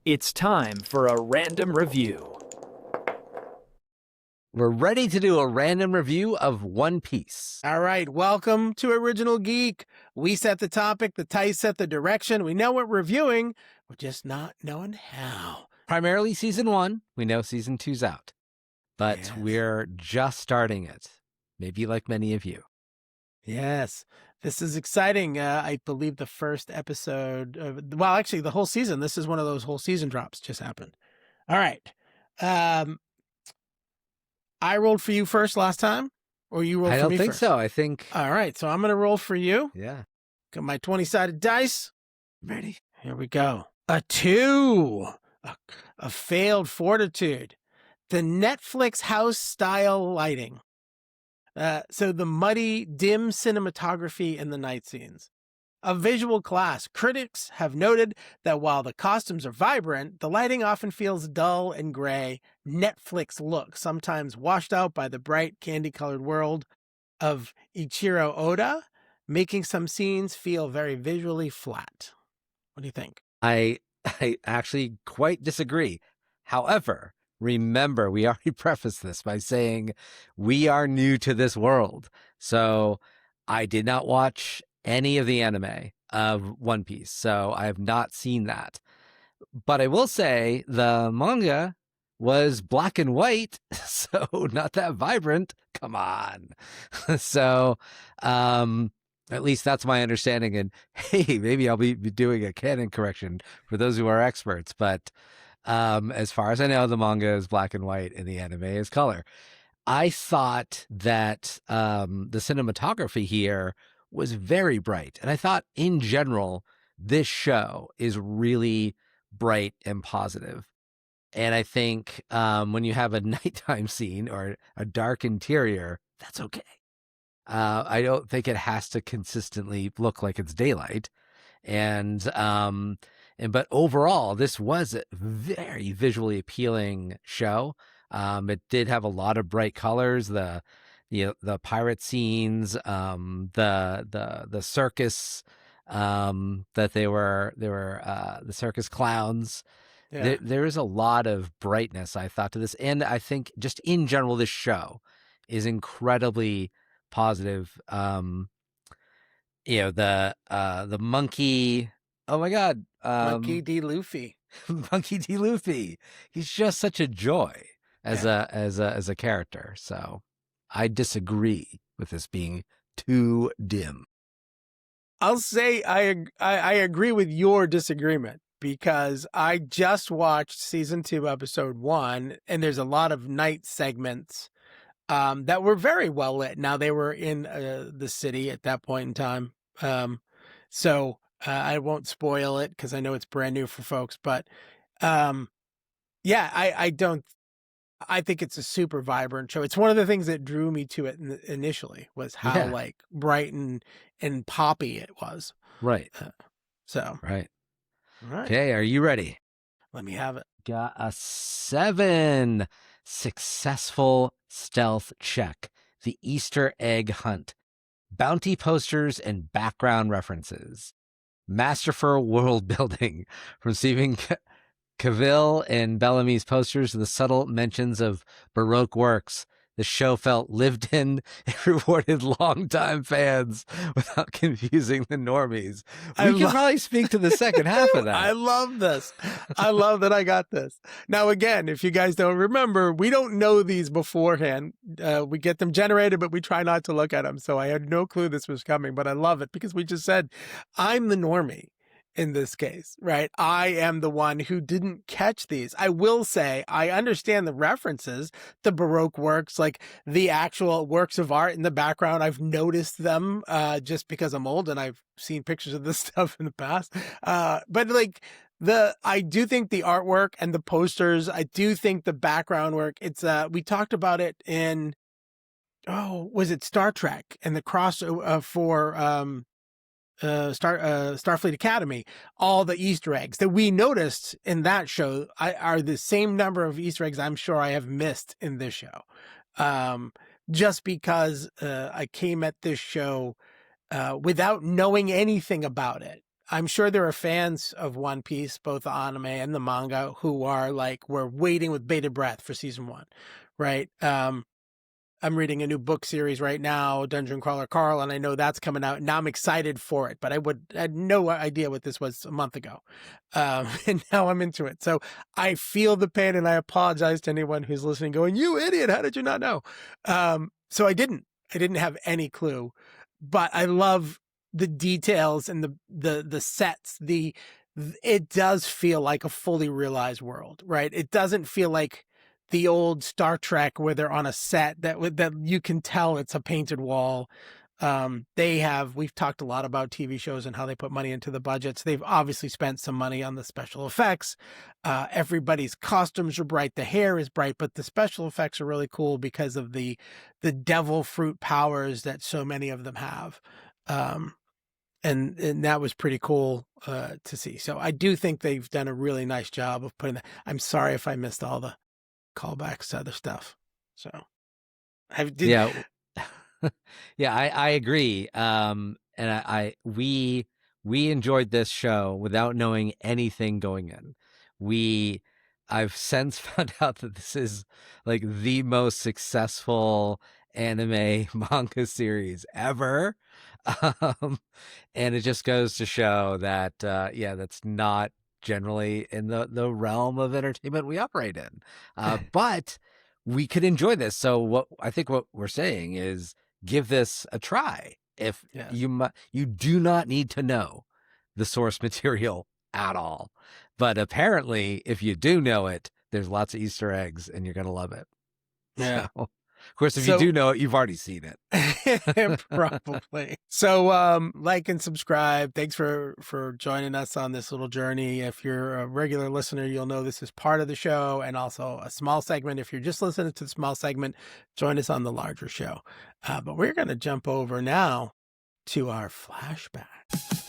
It's time for a random review. We're ready to do a random review of One Piece. All right, welcome to Original Geek. We set the topic, the Tice set the direction. We know what we're reviewing, we're just not knowing how. Primarily Season 1. We know Season 2's out. But Yes. we're just starting it. Maybe like many of you. Yes, this is exciting. I believe the first episode, actually the whole season, this is one of those whole season drops just happened. All right. I rolled for you first last time, or you rolled for me first? I don't think so. I think... All right, so I'm going to roll for you. Yeah. Got my 20-sided dice. Ready. Here we go. A 2. A failed fortitude. The Netflix house-style lighting. So the muddy, dim cinematography in the night scenes. A visual class. Critics have noted that while the costumes are vibrant, the lighting often feels dull and gray, Netflix look, sometimes washed out by the bright, candy-colored world of Ichiro Oda, making some scenes feel very visually flat. What do you think? I actually quite disagree. However, remember, we already prefaced this by saying we are new to this world. So I did not watch any of the anime of One Piece, so I have not seen that. But I will say the manga was black and white, so not that vibrant. Come on. So at least that's my understanding. And hey, maybe I'll be doing a canon correction for those who are experts. But as far as I know, the manga is black and white and the anime is color. I thought that the cinematography here was very bright. And I thought in general, this show is really bright and positive. And I think when you have a nighttime scene or a dark interior, that's okay. I don't think it has to consistently look like it's daylight. But overall, this was a very visually appealing show. It did have a lot of bright colors. The pirate scenes, the circus, that they were the circus clowns. Yeah. There is a lot of brightness, I thought, to this, and I think just in general, this show is incredibly positive. The monkey. Oh my God, Monkey D. Luffy. Monkey D. Luffy. He's just such a joy as a character. So I disagree with this being too dim. I'll say I agree with your disagreement because I just watched season 2, episode 1, and there's a lot of night segments that were very well lit. Now they were in the city at that point in time. So I won't spoil it because I know it's brand new for folks, but I think it's a super vibrant show. It's one of the things that drew me to it initially was how like bright and poppy it was. Right. Right. All right. Okay. Are you ready? Let me have it. Got a 7. Successful stealth check. The Easter egg hunt. Bounty posters and background references. Masterful world building from Stephen Cavill and Bellamy's posters to the subtle mentions of Baroque works. The show felt lived in and rewarded longtime fans without confusing the normies. We can probably speak to the second half of that. I love this. I love that I got this. Now, again, if you guys don't remember, we don't know these beforehand. We get them generated, but we try not to look at them. So I had no clue this was coming, but I love it because we just said, I'm the normie. In this case, right? I am the one who didn't catch these. I will say I understand the references, the Baroque works, like the actual works of art in the background. I've noticed them just because I'm old and I've seen pictures of this stuff in the past. But like I do think the artwork and the posters, I do think the background work, it's we talked about it in, was it Star Trek and the cross for Starfleet Academy, all the Easter eggs that we noticed in that show are the same number of Easter eggs I'm sure I have missed in this show. Just because I came at this show without knowing anything about it. I'm sure there are fans of One Piece, both the anime and the manga, who are like, we're waiting with bated breath for season 1, right? I'm reading a new book series right now, Dungeon Crawler Carl, and I know that's coming out. Now I'm excited for it, but I had no idea what this was a month ago. And now I'm into it. So I feel the pain, and I apologize to anyone who's listening going, you idiot, how did you not know? So I didn't have any clue, but I love the details and the sets. It does feel like a fully realized world, right? It doesn't feel like the old Star Trek where they're on a set that you can tell it's a painted wall. We've talked a lot about TV shows and how they put money into the budgets. They've obviously spent some money on the special effects. Everybody's costumes are bright. The hair is bright, but the special effects are really cool because of the devil fruit powers that so many of them have. And that was pretty cool to see. So I do think they've done a really nice job of putting that. I'm sorry if I missed all the callbacks to other stuff. So Yeah. Yeah, I agree. And we enjoyed this show without knowing anything going in. I've since found out that this is like the most successful anime manga series ever. And it just goes to show that that's not generally in the realm of entertainment we operate in. But we could enjoy this. So what we're saying is give this a try. If you do not need to know the source material at all. But apparently if you do know it, there's lots of Easter eggs and you're going to love it. Yeah. So, of course, if you do know it, you've already seen it. Probably. So like and subscribe. Thanks for joining us on this little journey. If you're a regular listener, you'll know this is part of the show and also a small segment. If you're just listening to the small segment, join us on the larger show. But we're going to jump over now to our flashback.